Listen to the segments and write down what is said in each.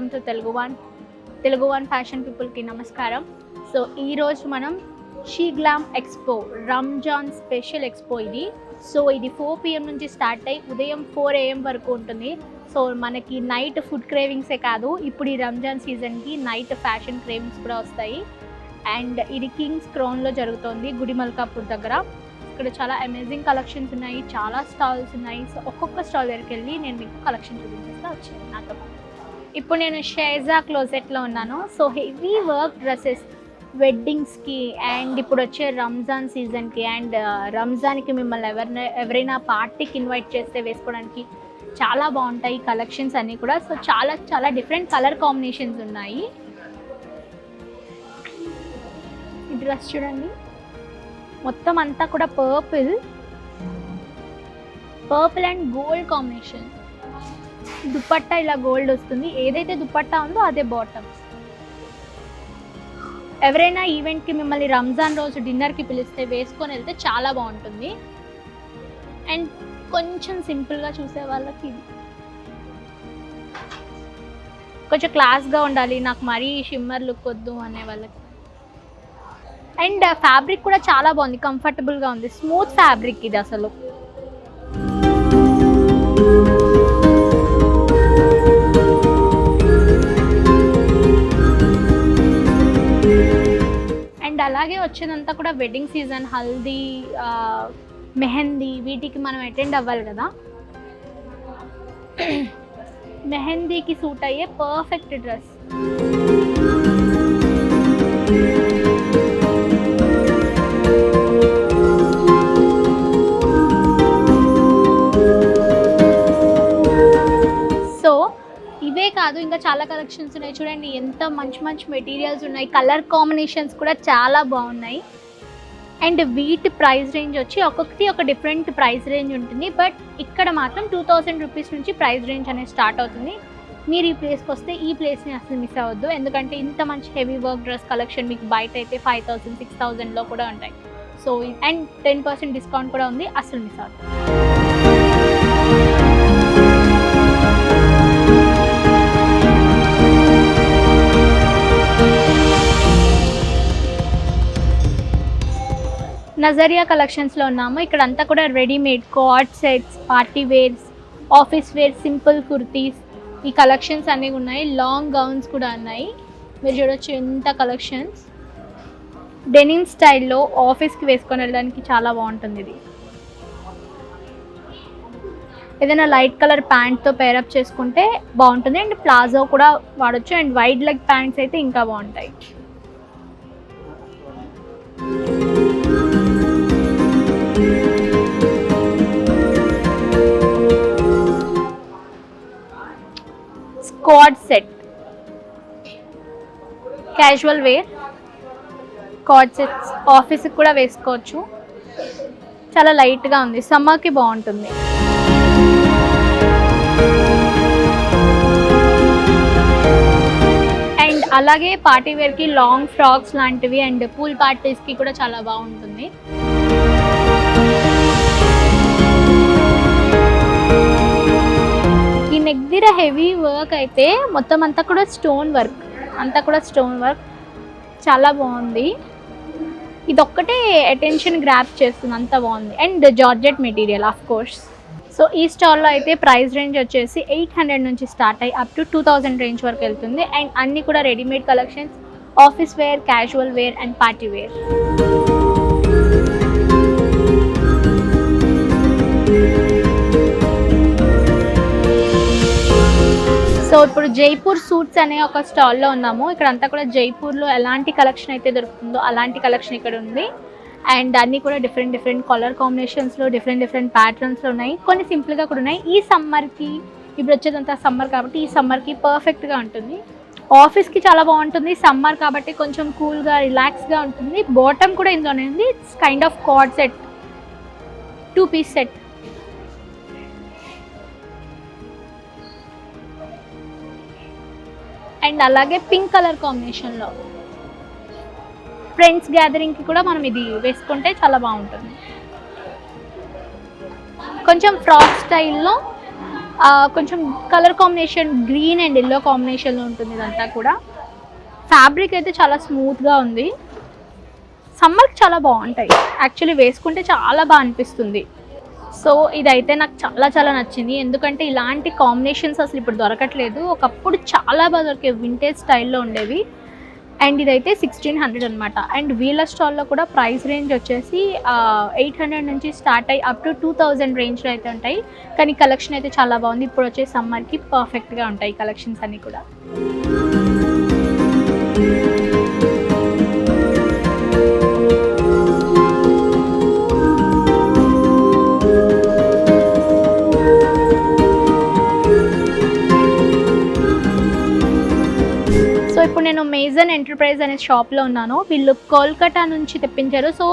Welcome to Telugu one fashion పీపుల్కి నమస్కారం. So ఈరోజు మనం she glam expo Ramzan special expo ఇది. సో ఇది 4 PM నుంచి స్టార్ట్ అయ్యి ఉదయం 4 AM వరకు ఉంటుంది. సో మనకి నైట్ ఫుడ్ క్రేవింగ్సే కాదు, ఇప్పుడు ఈ రంజాన్ సీజన్కి నైట్ ఫ్యాషన్ క్రేవింగ్స్ కూడా వస్తాయి. అండ్ ఇది కింగ్స్ క్రౌన్లో జరుగుతుంది, గుడిమల్కాపూర్ దగ్గర. ఇక్కడ చాలా అమేజింగ్ కలెక్షన్స్ ఉన్నాయి, చాలా స్టాల్స్ ఉన్నాయి. సో ఒక్కొక్క స్టాల్ దగ్గరికి వెళ్ళి నేను మీకు కలెక్షన్ చూపించేస్తా వచ్చాను నాతో. ఇప్పుడు నేను షైజా క్లోజెట్లో ఉన్నాను. సో హెవీ వర్క్ డ్రెస్సెస్ వెడ్డింగ్స్కి అండ్ ఇప్పుడు వచ్చే రంజాన్ సీజన్కి అండ్ రంజాన్కి మిమ్మల్ని ఎవరైనా పార్టీకి ఇన్వైట్ చేస్తే వేసుకోవడానికి చాలా బాగుంటాయి కలెక్షన్స్ అన్నీ కూడా. సో చాలా చాలా డిఫరెంట్ కలర్ కాంబినేషన్స్ ఉన్నాయి. ఈ డ్రెస్ చూడండి, మొత్తం అంతా కూడా purple and gold combination. Dupatta ఇలా గోల్డ్ వస్తుంది, ఏదైతే దుపట్టా ఉందో అదే బాటమ్. ఎవరైనా ఈవెంట్కి మిమ్మల్ని రంజాన్ రోజు డిన్నర్కి పిలిస్తే వేసుకొని వెళ్తే చాలా బాగుంటుంది. అండ్ కొంచెం సింపుల్గా చూసే వాళ్ళకి ఇది కొంచెం క్లాస్గా ఉండాలి, నాకు మరీ షిమ్మర్ లుక్ వద్దు అనే వాళ్ళకి. అండ్ ఫ్యాబ్రిక్ కూడా చాలా బాగుంది, కంఫర్టబుల్గా ఉంది, స్మూత్ ఫ్యాబ్రిక్ ఇది అసలు. అండ్ అలాగే వచ్చేదంతా కూడా వెడ్డింగ్ సీజన్, హల్దీ, మెహందీ, వీటికి మనం అటెండ్ అవ్వాలి కదా. మెహందీకి సూట్ అయ్యే పర్ఫెక్ట్ డ్రెస్. ఇవే కాదు, ఇంకా చాలా కలెక్షన్స్ ఉన్నాయి. చూడండి ఎంత మంచి మెటీరియల్స్ ఉన్నాయి, కలర్ కాంబినేషన్స్ కూడా చాలా బాగున్నాయి. అండ్ వీటి ప్రైస్ రేంజ్ వచ్చి ఒక్కొక్కటి ఒక డిఫరెంట్ ప్రైస్ రేంజ్ ఉంటుంది. బట్ ఇక్కడ మాత్రం 2000 రూపీస్ నుంచి ప్రైస్ రేంజ్ అనేది స్టార్ట్ అవుతుంది. మీరు ఈ ప్లేస్కి వస్తే ఈ ప్లేస్ని అసలు మిస్ అవ్వద్దు, ఎందుకంటే ఇంత మంచి హెవీ వర్క్ డ్రెస్ కలెక్షన్ మీకు బయట అయితే 5000, 6000లో కూడా ఉంటాయి. సో అండ్ 10% డిస్కౌంట్ కూడా ఉంది, అసలు మిస్ అవ్వద్దు. నజరియా కలెక్షన్స్లో ఉన్నాము. ఇక్కడ అంతా కూడా readymade co-ord sets, party wears, office wear, simple kurtis, ఈ కలెక్షన్స్ అన్నీ ఉన్నాయి. లాంగ్ గౌన్స్ కూడా ఉన్నాయి, మీరు చూడొచ్చు ఎంత కలెక్షన్స్. డెనిమ్ స్టైల్లో ఆఫీస్కి వేసుకొని వెళ్ళడానికి చాలా బాగుంటుంది ఇది. ఏదైనా లైట్ కలర్ ప్యాంట్తో పేరప్ చేసుకుంటే బాగుంటుంది. అండ్ ప్లాజో కూడా వాడచ్చు. అండ్ వైడ్ లెగ్ ప్యాంట్స్ అయితే ఇంకా బాగుంటాయి. Squad set, casual wear co-ord sets, ఆఫీస్కి కూడా వేసుకోవచ్చు. చాలా లైట్గా ఉంది, సమ్మర్కి బాగుంటుంది. అండ్ అలాగే పార్టీ వేర్కి లాంగ్ ఫ్రాక్స్ లాంటివి అండ్ పూల్ పార్టీస్కి కూడా చాలా బాగుంటుంది. ఈ నెక్ దగ్గర హెవీ వర్క్ అయితే మొత్తం అంతా కూడా స్టోన్ వర్క్ చాలా బాగుంది. ఇది ఒక్కటే అటెన్షన్ గ్రాప్ చేస్తుంది, అంత బాగుంది. And georgette material of course. So ఈ స్టాల్లో అయితే ప్రైస్ రేంజ్ వచ్చేసి 800 నుంచి స్టార్ట్ అయ్యి అప్ టు 2000 రేంజ్ వరకు వెళ్తుంది. అండ్ అన్నీ కూడా readymade collections, office wear, casual wear and party wear. So ఇప్పుడు జైపూర్ సూట్స్ అనే ఒక స్టాల్లో ఉన్నాము. ఇక్కడ అంతా కూడా జైపూర్లో ఎలాంటి కలెక్షన్ అయితే దొరుకుతుందో అలాంటి కలెక్షన్ ఇక్కడ ఉంది. అండ్ అన్నీ కూడా డిఫరెంట్ కలర్ కాంబినేషన్స్లో డిఫరెంట్ ప్యాటర్న్స్లో ఉన్నాయి. కొన్ని సింపుల్గా కూడా ఉన్నాయి. ఈ సమ్మర్కి, ఇప్పుడు వచ్చేదంతా సమ్మర్ కాబట్టి ఈ సమ్మర్కి పర్ఫెక్ట్గా ఉంటుంది. ఆఫీస్కి చాలా బాగుంటుంది, సమ్మర్ కాబట్టి కొంచెం కూల్గా రిలాక్స్గా ఉంటుంది. బాటమ్ కూడా ఇందులోనే ఉంది. It's kind of card set, 2-piece set. And అలాగే పింక్ కలర్ కాంబినేషన్లో ఫ్రెండ్స్ గ్యాదరింగ్కి కూడా మనం ఇది వేసుకుంటే చాలా బాగుంటుంది. కొంచెం ఫ్రాక్ స్టైల్లో కొంచెం colour combination green and yellow కాంబినేషన్లో ఉంటుంది ఇదంతా కూడా. ఫ్యాబ్రిక్ అయితే చాలా స్మూత్గా ఉంది. సమ్మర్కి చాలా బాగుంటాయి యాక్చువల్లీ, వేసుకుంటే చాలా బాగా అనిపిస్తుంది. సో ఇదైతే నాకు చాలా చాలా నచ్చింది, ఎందుకంటే ఇలాంటి కాంబినేషన్స్ అసలు ఇప్పుడు దొరకట్లేదు. ఒకప్పుడు చాలా బాగా దొరికే వింటేజ్ స్టైల్లో ఉండేవి. అండ్ ఇదైతే 1600 అనమాట. అండ్ వీళ్ళ స్టాల్లో కూడా ప్రైస్ రేంజ్ వచ్చేసి 800 నుంచి స్టార్ట్ అయ్యి అప్ టు 2000 రేంజ్లో అయితే ఉంటాయి. కానీ కలెక్షన్ అయితే చాలా బాగుంది. ఇప్పుడు వచ్చే సమ్మర్కి పర్ఫెక్ట్గా ఉంటాయి కలెక్షన్స్ అన్నీ కూడా. సో ఇప్పుడు నేను మేజన్ ఎంటర్ప్రైజ్ అనే షాప్లో ఉన్నాను. వీళ్ళు కోల్కతా నుంచి తెప్పించారు. సో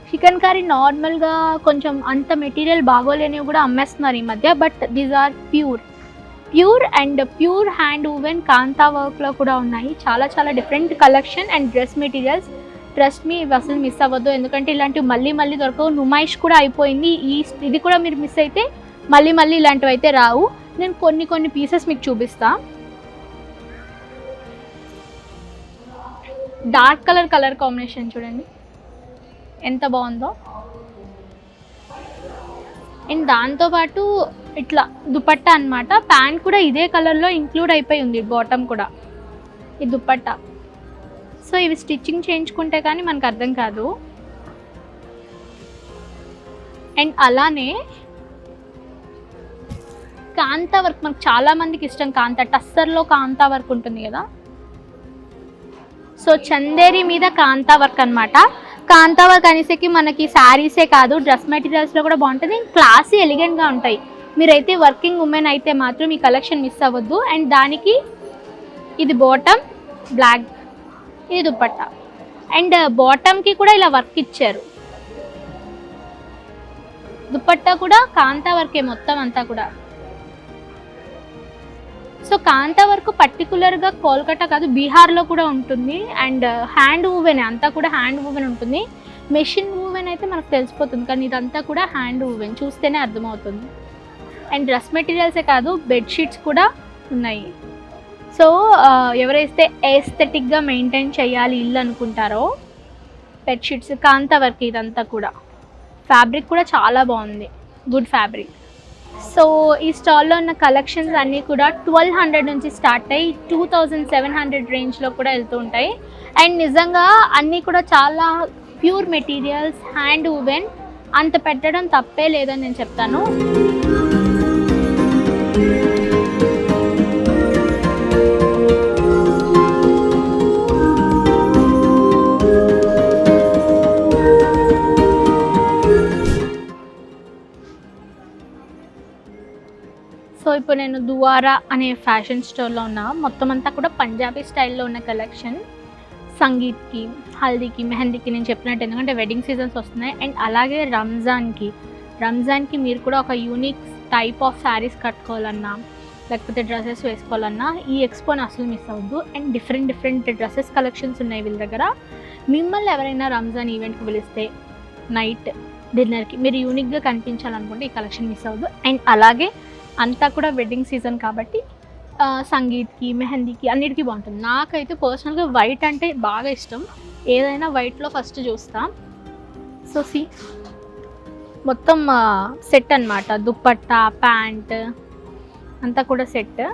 చికెన్ కర్రీ నార్మల్గా కొంచెం అంత మెటీరియల్ బాగోలేనివి కూడా అమ్మేస్తున్నారు ఈ మధ్య. But these are pure and pure hand woven kantha వర్క్లో కూడా ఉన్నాయి. చాలా చాలా different collection and dress materials. Trust me, ఇవి అసలు మిస్ అవ్వద్దు, ఎందుకంటే ఇలాంటివి మళ్ళీ మళ్ళీ దొరకవు. నుమాయిష్ కూడా అయిపోయింది. ఇది కూడా మీరు మిస్ అయితే మళ్ళీ మళ్ళీ ఇలాంటివి అయితే రావు. నేను కొన్ని పీసెస్ మీకు చూపిస్తా. డార్క్ కలర్ కాంబినేషన్ చూడండి ఎంత బాగుందో. అండ్ దాంతోపాటు ఇట్లా దుపట్టా అనమాట. ప్యాంట్ కూడా ఇదే కలర్లో ఇంక్లూడ్ అయిపోయి ఉంది, బాటమ్ కూడా ఈ దుపట్టా. సో ఇవి స్టిచ్చింగ్ చేయించుకుంటే కానీ మనకు అర్థం కాదు. అండ్ అలానే కాంతా వర్క్ మనకు చాలా మందికి ఇష్టం. టస్సర్లో కాంతా వర్క్ ఉంటుంది కదా, సో చందేరి మీద కాంతా వర్క్ అనమాట. కాంతా వర్క్ అనేసరికి మనకి శారీసే కాదు, డ్రెస్ మెటీరియల్స్లో కూడా బాగుంటుంది. క్లాసీ ఎలిగెంట్గా ఉంటాయి. మీరైతే వర్కింగ్ ఉమెన్ అయితే మాత్రం ఈ కలెక్షన్ మిస్ అవ్వద్దు. అండ్ దానికి ఇది బాటమ్ బ్లాక్, ఇది దుపట్టా. అండ్ బాటమ్కి కూడా ఇలా వర్క్ ఇచ్చారు. దుపట్టా కూడా కాంతా వర్కే మొత్తం అంతా కూడా. సో కాంతా వర్క్ పర్టికులర్గా కోల్కతా కాదు, బీహార్లో కూడా ఉంటుంది. అండ్ హ్యాండ్ వూవెన్, అంతా కూడా హ్యాండ్ వూవెన్ ఉంటుంది. మెషిన్ వూవెన్ అయితే మనకు తెలిసిపోతుంది, కానీ ఇదంతా కూడా హ్యాండ్ వూవెన్, చూస్తేనే అర్థమవుతుంది. అండ్ డ్రెస్ మెటీరియల్సే కాదు, బెడ్షీట్స్ కూడా ఉన్నాయి. సో ఎవరైతే ఎస్థెటిక్గా మెయింటైన్ చేయాలి ఇల్లు అనుకుంటారో, బెడ్షీట్స్ కాంతా వర్క్. ఇదంతా కూడా ఫ్యాబ్రిక్ కూడా చాలా బాగుంది, గుడ్ ఫ్యాబ్రిక్. సో ఈ స్టాల్లో ఉన్న కలెక్షన్స్ అన్నీ కూడా 1200 నుంచి స్టార్ట్ అయ్యి 2700 రేంజ్లో కూడా వెళ్తూ ఉంటాయి. అండ్ నిజంగా అన్నీ కూడా చాలా ప్యూర్ మెటీరియల్స్, హ్యాండ్ వూవెన్. అంత పెట్టడం తప్పే లేదని నేను చెప్తాను. సో ఇప్పుడు నేను దువారా అనే ఫ్యాషన్ స్టోర్లో ఉన్నా. మొత్తం అంతా కూడా పంజాబీ స్టైల్లో ఉన్న కలెక్షన్. సంగీత్కి, హల్దీకి, మెహందీకి నేను చెప్పినట్టు, ఎందుకంటే వెడ్డింగ్ సీజన్స్ వస్తున్నాయి. అండ్ అలాగే రంజాన్కి మీరు కూడా ఒక యూనిక్ టైప్ ఆఫ్ శారీస్ కట్టుకోవాలన్నా, లేకపోతే డ్రెస్సెస్ వేసుకోవాలన్నా ఈ ఎక్స్పోని అసలు మిస్ అవ్వద్దు. అండ్ డిఫరెంట్ డ్రెస్సెస్ కలెక్షన్స్ ఉన్నాయి వీళ్ళ దగ్గర. మిమ్మల్ని ఎవరైనా రంజాన్ ఈవెంట్కి పిలిస్తే నైట్ డిన్నర్కి మీరు యూనిక్గా కనిపించాలనుకుంటే ఈ కలెక్షన్ మిస్ అవ్వద్దు. అండ్ అలాగే అంతా కూడా వెడ్డింగ్ సీజన్ కాబట్టి సంగీత్కి, మెహందీకి అన్నిటికీ బాగుంటుంది. నాకైతే పర్సనల్గా వైట్ అంటే బాగా ఇష్టం. ఏదైనా వైట్లో ఫస్ట్ చూస్తా. సో మొత్తం సెట్ అనమాట, దుపట్టా, ప్యాంట్ అంతా కూడా సెట్.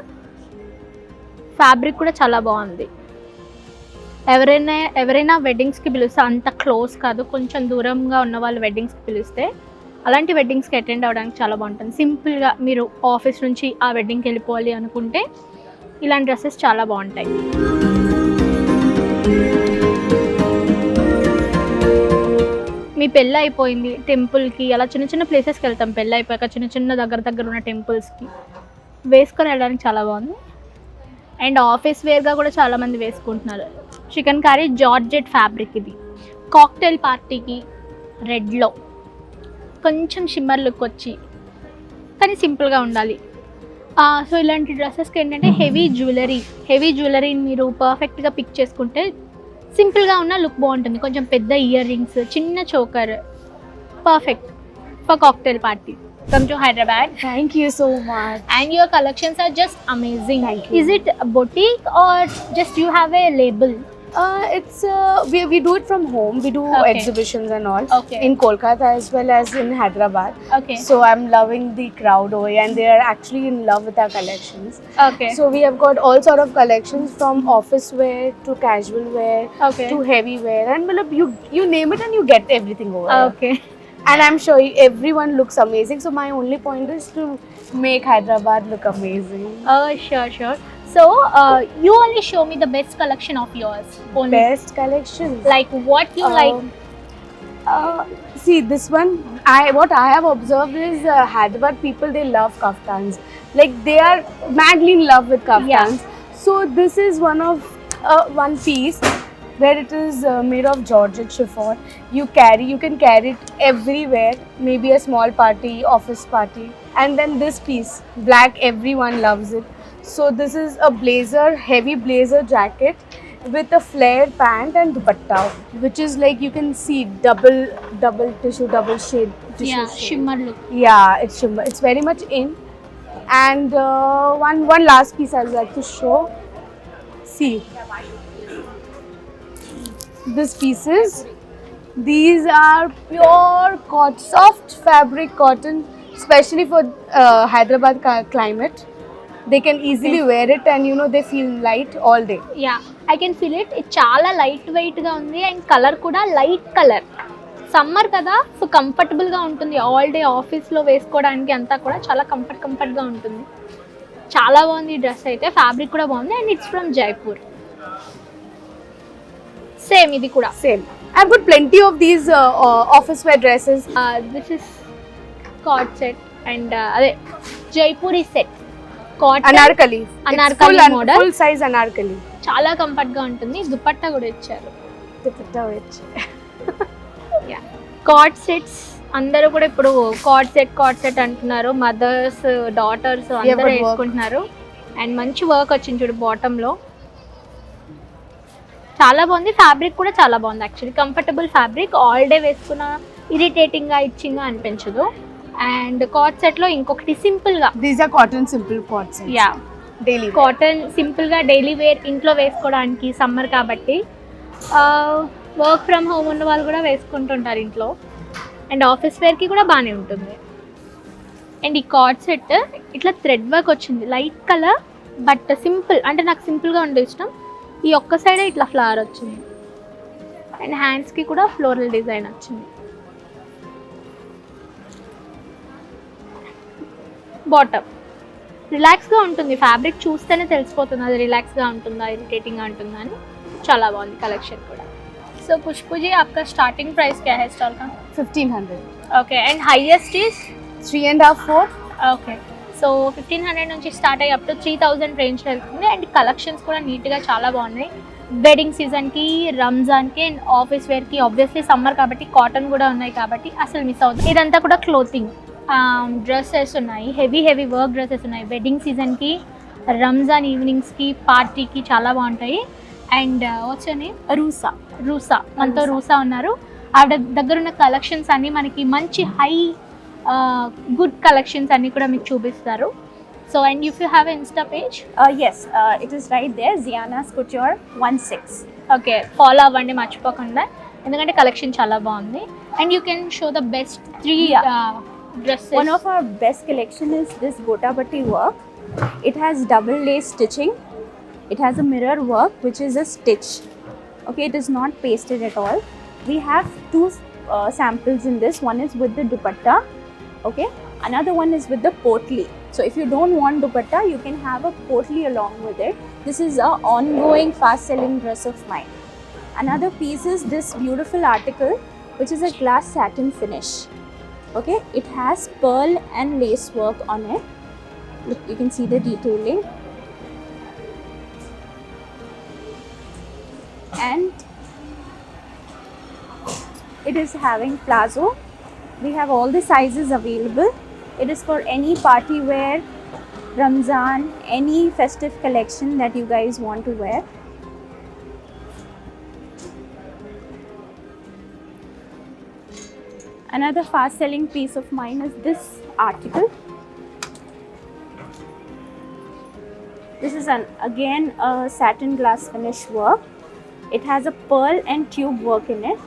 ఫ్యాబ్రిక్ కూడా చాలా బాగుంది. ఎవరైనా వెడ్డింగ్స్కి పిలిస్తే, అంత క్లోజ్ కాదు, కొంచెం దూరంగా ఉన్న వాళ్ళు వెడ్డింగ్స్కి పిలిస్తే అలాంటి వెడ్డింగ్స్కి అటెండ్ అవ్వడానికి చాలా బాగుంటుంది. సింపుల్గా మీరు ఆఫీస్ నుంచి ఆ వెడ్డింగ్కి వెళ్ళిపోవాలి అనుకుంటే ఇలాంటి డ్రెస్సెస్ చాలా బాగుంటాయి. మీ పెళ్ళి అయిపోయింది, టెంపుల్కి అలా చిన్న ప్లేసెస్కి వెళ్తాం. పెళ్ళి అయిపోయాక చిన్న దగ్గర ఉన్న టెంపుల్స్కి వేసుకొని వెళ్ళడానికి చాలా బాగుంది. అండ్ ఆఫీస్ వేర్గా కూడా చాలామంది వేసుకుంటున్నారు. Chicken curry georgette fabric. ఇది కాక్టైల్ పార్టీకి రెడ్లో కొంచెం షిమ్మర్ లుక్ వచ్చి, కానీ సింపుల్గా ఉండాలి. సో ఇలాంటి డ్రెస్సెస్కి ఏంటంటే హెవీ జ్యువెలరీని మీరు పర్ఫెక్ట్గా పిక్ చేసుకుంటే సింపుల్గా ఉన్న లుక్ బాగుంటుంది. కొంచెం పెద్ద ఇయర్ రింగ్స్, చిన్న choker, perfect for cocktail party. Come to Hyderabad. Thank you so much. And your collections are just amazing. Thank you. Is it a boutique or just you have a label? It's we do it from home. We do Okay. exhibitions and all Okay. in Kolkata as well as in Hyderabad. Okay. So I'm loving the crowd over here, and they are actually in love with our collections. Okay. So we have got all sort of collections from office wear to casual wear Okay. to heavy wear, and well, you name it and you get everything over here. Okay. And I'm sure everyone looks amazing. So my only point is to make Hyderabad look amazing. Oh, sure. So, you only show me the best collection of yours. Only. Best collections. Like what you like. See this one. What I have observed is Hyderabad people, they love kaftans. Like they are madly in love with kaftans. So this is one piece where it is made of Georgette chiffon. You can carry it everywhere. Maybe a small party, office party. And then this piece, black. Everyone loves it. So this is a blazer, heavy blazer jacket with a flared pant and dupatta, which is like you can see double tissue, double shade tissue. Yeah, shade. shimmer look. Yeah, it's shimmer. It's very much in. And one last piece I would like to show. See, this pieces. These are pure soft fabric cotton, especially for Hyderabad climate. They can easily wear it, and they feel light all day. Yeah, I can feel it. It చాలా light weight గా ఉంది and colour కూడా light colour. Summer కదా, so comfortable గా ఉంటుంది. All day office లో వేసుకోవడానికి అంతా కూడా చాలా కంఫర్ట్ గా ఉంటుంది. చాలా బాగుంది ఈ డ్రెస్ అయితే. ఫ్యాబ్రిక్ కూడా బాగుంది and it's from Jaipur. Same ఇది కూడా Same. I've got plenty of these office wear dresses. This is cord set and అదే జైపూరి సెట్. Cotton Anarkali. Anarkali model. Full size anarkali. చాలా కంఫర్ట్ గా ఉంటుంది. దుపట్టా కూడా ఇచ్చారు. Dupatta which. కార్డ్ సెట్స్ అందరూ కూడా ఇప్పుడు కార్డ్ సెట్ అంటున్నారు. మదర్స్, డాటర్స్ అందరూ but work. వేసుకుంటున్నారు. అండ్ మంచి వర్క్ వచ్చింది చూడు బాటమ్ లో. చాలా బాగుంది. ఫ్యాబ్రిక్ కూడా చాలా బాగుంది. Actually comfortable fabric. All day వేసుకున్న ఇరిటేటింగ్ గా ఇచ్చింగ్ గా అనిపించదు. అండ్ కార్డ్ సెట్ లో ఇంకొకటి సింపుల్ గా, These are cotton simple cords. Yeah Daily wear. Cotton simple గా డైలీ వేర్ ఇంట్లో వేసుకోవడానికి. సమ్మర్ కాబట్టి వర్క్ ఫ్రమ్ హోమ్ ఉన్న వాళ్ళు కూడా వేసుకుంటుంటారు ఇంట్లో. అండ్ ఆఫీస్ వేర్కి కూడా బాగానే ఉంటుంది. అండ్ ఈ కార్డ్ సెట్ ఇట్లా థ్రెడ్ వర్క్ వచ్చింది. Light colour but simple. అంటే నాకు సింపుల్గా ఉండే ఇష్టం. ఈ ఒక్క సైడ్ ఇట్లా ఫ్లవర్ వచ్చింది. అండ్ హ్యాండ్స్కి కూడా ఫ్లోరల్ డిజైన్ వచ్చింది. బాటమ్ రిలాక్స్గా ఉంటుంది. ఫ్యాబ్రిక్ చూస్తేనే తెలిసిపోతుంది అది రిలాక్స్గా ఉంటుందా, ఇరిటేటింగ్గా ఉంటుందా అని. చాలా బాగుంది కలెక్షన్ కూడా. సో పుష్పుజీ आपका स्टार्टिंग प्राइस क्या है स्टॉल का? 1500. Okay. And highest is 3.5, 4. Okay. So 1500 నుంచి స్టార్ట్ అయ్యి అప్ టు 3000 రేంజ్లో వెళ్తుంది. అండ్ కలెక్షన్స్ కూడా నీట్గా చాలా బాగున్నాయి. వెడ్డింగ్ సీజన్కి, రంజాన్కి అండ్ ఆఫీస్ వేర్కి. ఆబ్వియస్లీ సమ్మర్ కాబట్టి కాటన్ కూడా ఉన్నాయి కాబట్టి అసలు మిస్ అవుతుంది. ఇదంతా కూడా క్లోతింగ్ డ్రెస్సెస్ ఉన్నాయి. హెవీ వర్క్ డ్రెస్సెస్ ఉన్నాయి. వెడ్డింగ్ సీజన్కి, రంజాన్ ఈవినింగ్స్కి, పార్టీకి చాలా బాగుంటాయి. అండ్ వచ్చని రూసా మనతో రూసా ఉన్నారు. ఆవిడ దగ్గర ఉన్న కలెక్షన్స్ అన్నీ మనకి మంచి హై గుడ్ కలెక్షన్స్ అన్నీ కూడా మీకు చూపిస్తారు. So and if you have Insta page? Yes, it is right there, Ziana's Couture 16. Okay, follow అవ్వండి మర్చిపోకుండా, ఎందుకంటే కలెక్షన్ చాలా బాగుంది. And you can show the best 3 dresses. One of our best collection is this Gotabatti work. It has double lace stitching. It has a mirror work which is a stitch. Okay, it is not pasted at all. We have 2 samples in this. One is with the dupatta. Okay, another one is with the potli. So if you don't want dupatta, you can have a potli along with it. This is a ongoing fast selling dress of mine. Another piece is this beautiful article which is a glass satin finish. Okay, it has pearl and lace work on it. Look, you can see the detailing. And it is having plazo. We have all the sizes available. It is for any party wear, Ramzan, any festive collection that you guys want to wear. Another fast selling piece of mine is this article. This is again a satin glass finish work. It has a pearl and tube work in it.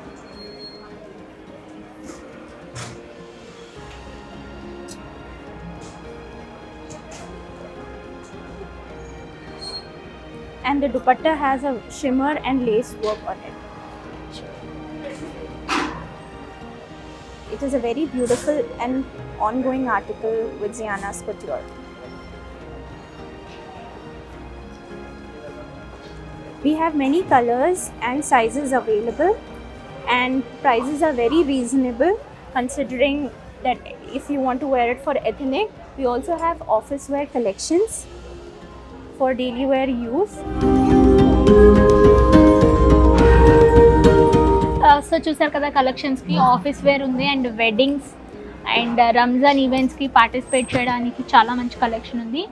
And the dupatta has a shimmer and lace work on it. It is a very beautiful and ongoing article with Ziana's Couture. We have many colors and sizes available, and prices are very reasonable considering that if you want to wear it for ethnic, we also have office wear collections for daily wear use. So చూసారు కదా కలెక్షన్స్కి office wear ఉంది and weddings and Ramzan ఈవెంట్స్కి participate చేయడానికి చాలా మంచి collection ఉంది.